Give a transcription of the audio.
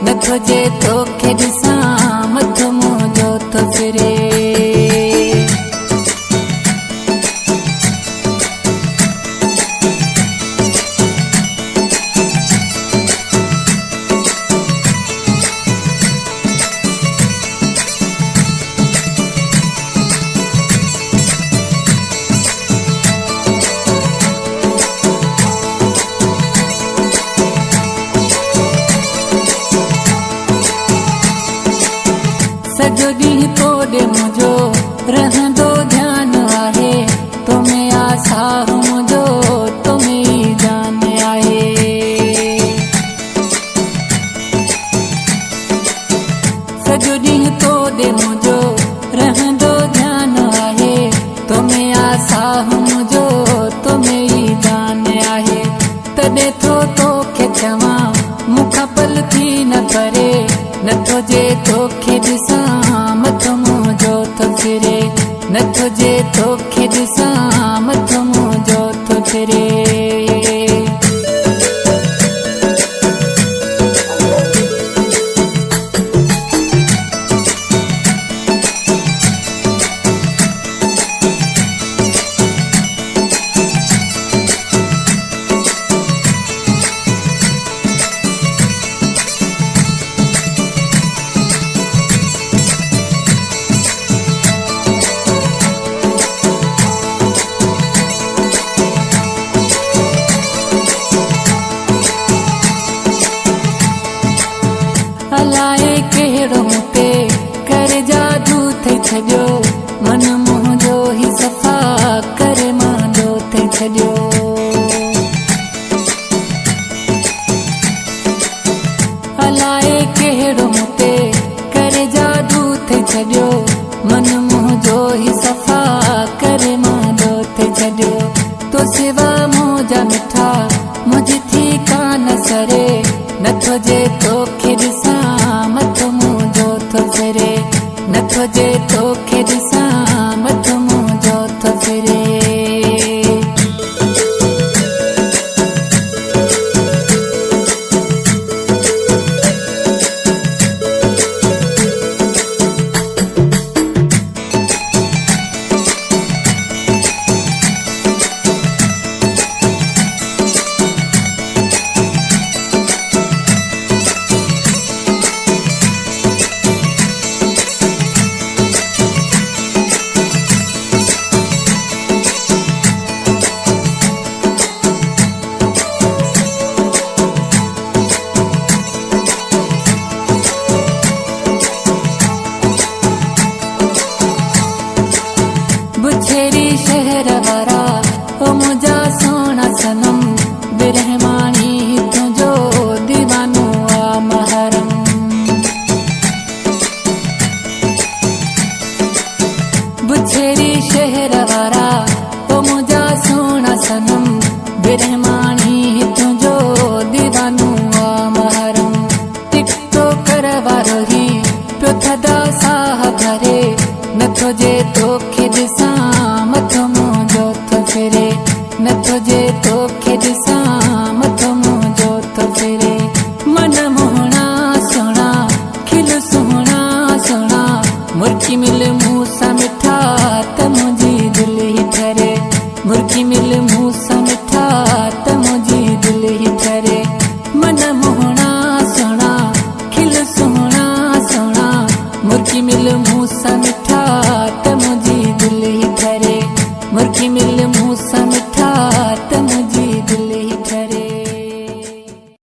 नथो जे तोखे ॾिसां मथो मुंहिंजो थो फिरे। सॼो ॾींहुं तोॾे मुंहिंजो रहंदो ध्यानु आहे, तो में आसाह मुंहिंजो तो में ई जान आहे। सॼो ॾींहुं तोॾे मुंहिंजो रहंदो ध्यानु आहे, तो में आसाह मुंहिंजो तो में ई जान आहे। तॾहिं थो तोखे चवां मूंखां पल थी न परे, नथो जे तोखे ॾिसां मथो मुंहिंजो थो फिरे। नथो जे तोखे ॾिसां मथो मुंहिंजो थो फिरे। अलाए कहिड़ो मूं ते करे जादू थई छॾियो, मन मुंहिंजो ई सफ़ा करे मांजो थई छॾियो। अलाए कहिड़ो मूं ते करे जादू थई छॾियो, मन मुंहिंजो ई सफ़ा करे मांजो थई छॾियो। तो सिवा मुंहिंजा मिठा मुंहिंजी थी कान सरे, नथो जे तोखे ॾिसां मथो मुंहिंजो थो फिरे। नथो जे तोखे ॾिसां मथो मुंहिंजो थो फिरे। बुछेरी शहर वारा ओ मुंहिंजा सोना सनम, बिरहमानी तुंहिंजो दीवानो आ महरम। बुछेरी शहर वारा ओ मुंहिंजा सोना सनम, बिरहमानी तुंहिंजो दीवानो आ महरम। टिकटो कर वारो ही पियो थदा साह भरे, नथो जे तोखे ॾिसां मथो मुंहिंजो थो फिरे। नथो जे तोखे ॾिसां मथो मुंहिंजो थो फिरे। मन मोहणा सुहिणा खिल सुहिणा सुहिणा, मुर्गी मिल मूं सां मिठा त मुंहिंजी दिलि ई ठरे। मुर्गी मिल मूं सां मिठा त मुंहिंजी दिलि ई ठरे। मन मोहणा सुहिणा खिल सुहिणा सुहिणा, मुर्गी मिल मूं सां मिठा